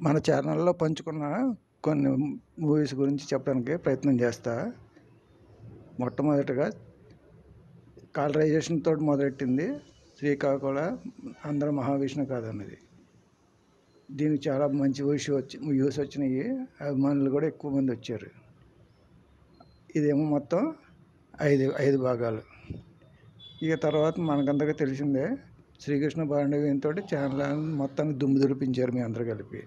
మన ఛానల్లో పంచుకున్న కొన్ని మూవీస్ గురించి చెప్పడానికి ప్రయత్నం చేస్తా. మొట్టమొదటిగా కాలరైజేషన్ తోటి మొదలెట్టింది శ్రీకాకుళం ఆంధ్ర మహావిష్ణు కథ అనేది. దీనికి చాలా మంచి వ్యూస్ వచ్చినాయి, అభిమానులు కూడా ఎక్కువ మంది వచ్చారు. ఇదేమో మొత్తం ఐదు భాగాలు. ఇక తర్వాత మనకందరికీ తెలిసిందే శ్రీకృష్ణ పాండవ్యంతో ఛానల్ మొత్తాన్ని దుమ్ము దులిపించారు మీ అందరూ కలిపి.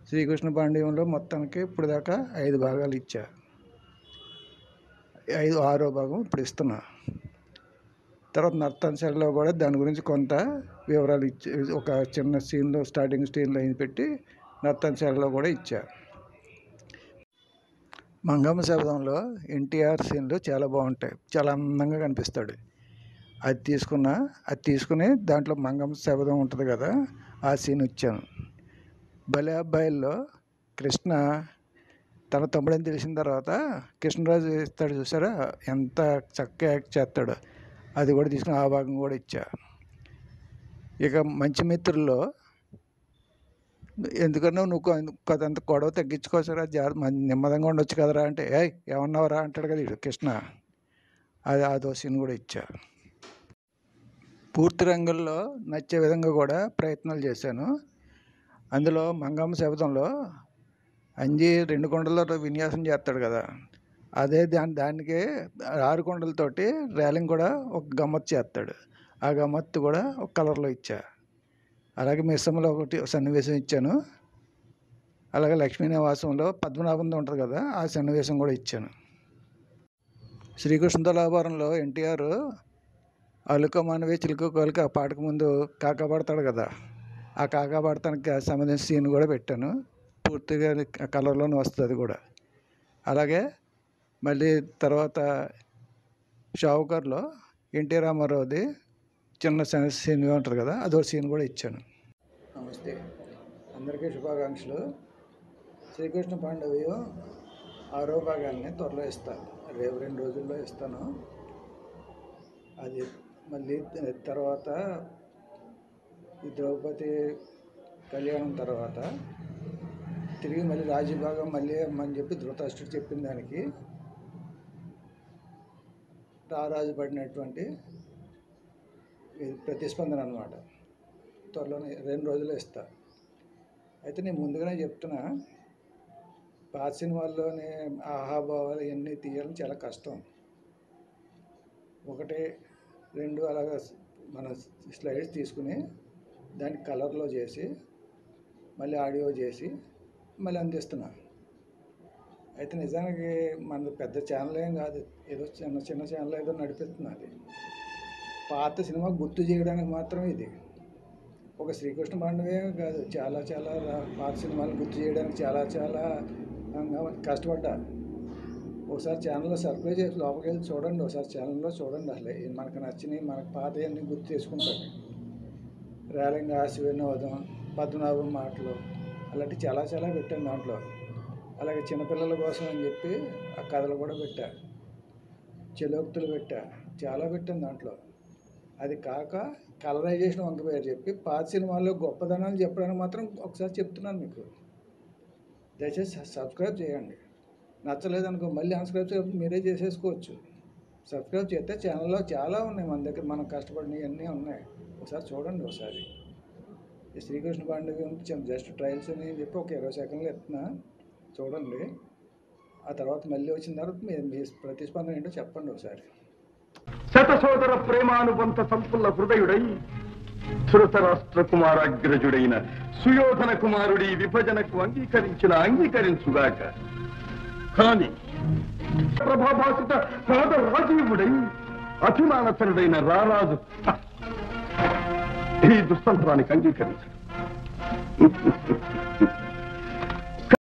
శ్రీకృష్ణ పాండవ్యంలో మొత్తానికి ఇప్పుడు దాకా 5 భాగాలు ఇచ్చా. 6వ భాగం ఇప్పుడు ఇస్తున్నా. తర్వాత నర్తనశాలలో కూడా దాని గురించి కొంత వివరాలు ఇచ్చి ఒక చిన్న సీన్లో స్టార్టింగ్ సీన్లో పెట్టి నర్తనశాలలో కూడా ఇచ్చా. మంగమ్మ శబదంలో ఎన్టీఆర్ సీన్లు చాలా బాగుంటాయి, చాలా అందంగా కనిపిస్తాడు. అది తీసుకుని దాంట్లో మంగమ్మ శబదం ఉంటుంది కదా, ఆ సీన్ ఇచ్చాను. భలే అబ్బాయిల్లో కృష్ణ తన తమ్ముడని తెలిసిన తర్వాత కృష్ణరాజు ఇస్తాడు చూసారా, ఎంత చక్కగా యాక్ట్ చేస్తాడో, అది కూడా తీసుకుని ఆ భాగం కూడా ఇచ్చా. ఇక మంచి మిత్రుల్లో ఎందుకన్నా నువ్వు కొంత గొడవ తగ్గించుకోసరా, నెమ్మదంగా ఉండొచ్చు కదరా అంటే, ఏమన్నావురా అంటాడు కదా ఇడు కృష్ణ, అదో సీన్ కూడా ఇచ్చా. పూర్తి రంగుల్లో నచ్చే విధంగా కూడా ప్రయత్నాలు చేశాను. అందులో మంగమ్మ శబదంలో అంజి 2 కొండల్లో విన్యాసం చేస్తాడు కదా, అదే దానికే 6 కొండలతోటి రేలింగ్ కూడా ఒక గమ్మత్తు చేస్తాడు. ఆ గమ్మత్తు కూడా ఒక కలర్లో ఇచ్చా. అలాగే మిస్సమ్మలో ఒకటి సన్నివేశం ఇచ్చాను. అలాగే లక్ష్మీ నివాసంలో పద్మనాభంతో ఉంటుంది కదా, ఆ సన్నివేశం కూడా ఇచ్చాను. శ్రీకృష్ణ తులాభారంలో ఎన్టీఆర్ అలుక మానవే చిలుక కోలిక ఆ పాటకు ముందు కాకా పడతాడు కదా, ఆ కాకా పడతానికి సంబంధించిన సీన్ కూడా పెట్టాను. పూర్తిగా కలర్లోనే వస్తుంది అది కూడా. అలాగే మళ్ళీ తర్వాత షావుకార్లో ఎన్టీ రామారావుది చిన్న సీన్ ఉంటుంది కదా, అదో సీన్ కూడా ఇచ్చాను. నమస్తే, అందరికీ శుభాకాంక్షలు. శ్రీకృష్ణ పాండవ్యం 6వ భాగాన్ని త్వరలో ఇస్తాను, రేపు 2 రోజుల్లో ఇస్తాను. అది మళ్ళీ తర్వాత ఈ ద్రౌపది కళ్యాణం తర్వాత తిరిగి మళ్ళీ రాజభాగం మళ్ళీ అని చెప్పి ధృతరాష్ట్రుడు చెప్పిన దానికి రారాజు పడినటువంటి ప్రతిస్పందన అన్నమాట. త్వరలోనే 2 రోజుల్లో ఇస్తా. అయితే నేను ముందుగానే చెప్తున్నా, పాత సినిమాల్లోనే ఆహాభావాలు ఇవన్నీ తీయడం చాలా కష్టం. 1, 2 అలాగా మన స్లైడ్స్ తీసుకుని దాన్ని కలర్లో చేసి మళ్ళీ ఆడియో చేసి మళ్ళీ అందిస్తున్నా. అయితే నిజానికి మన పెద్ద ఛానల్ ఏం కాదు, ఏదో చిన్న ఛానల్ ఏదో నడిపిస్తున్నది. పాత సినిమా గుర్తు చేయడానికి మాత్రం ఇది. ఒక శ్రీకృష్ణ పాండవే కాదు, చాలా పాత సినిమాలు గుర్తు చేయడానికి చాలా కష్టపడ్డా. ఒకసారి ఛానల్లో సర్ప్రైజ్ చేసి లోపలికి వెళ్ళి చూడండి, ఒకసారి ఛానల్లో చూడండి. అసలు మనకు నచ్చినవి, మనకు పాతవన్నీ గుర్తు చేసుకుంటాను. రేలింగ్, ఆశ వినోదం, పద్మనాభం మాటలు, అలాంటి చాలా పెట్టాను దాంట్లో. అలాగే చిన్నపిల్లల కోసం అని చెప్పి ఆ కథలు కూడా పెట్టా, చెలోక్తులు పెట్టా, చాలా పెట్టాను దాంట్లో. అది కాక కలరైజేషన్ వంక పేరు చెప్పి పాత సినిమాల్లో గొప్పదనాలు చెప్పడానికి మాత్రం ఒకసారి చెప్తున్నాను మీకు. దయచేసి సబ్స్క్రైబ్ చేయండి. నచ్చలేదనుకో మళ్ళీ అన్సబ్స్క్రైబ్ మీరే చేసేసుకోవచ్చు. సబ్స్క్రైబ్ చేస్తే ఛానల్లో చాలా ఉన్నాయి మన దగ్గర, మనం కష్టపడినవి అన్నీ ఉన్నాయి. ఒకసారి చూడండి. ఒకసారి ఈ శ్రీకృష్ణ పాండవ్యం జస్ట్ ట్రయల్స్ అని చెప్పి ఒక 20 సెకండ్లు ఎత్తున్నా, చూడండి. ఆ తర్వాత మళ్ళీ వచ్చిన తర్వాత మీ ప్రతిస్పందన ఏంటో చెప్పండి ఒకసారి. శతసోదర ప్రేమానుబంధ సంపుల్ల హృదయుడై ధృతరాష్ట్ర కుమారాగ్రజుడైన సుయోధన కుమారుడి విభజనకు అంగీకరించుగాక. కానీ ప్రభాభాసిత పాద రాజీవుడై అభిమానతనుడైన రారాజు ఈ దుస్తంత్రానికి అంగీకరించడు.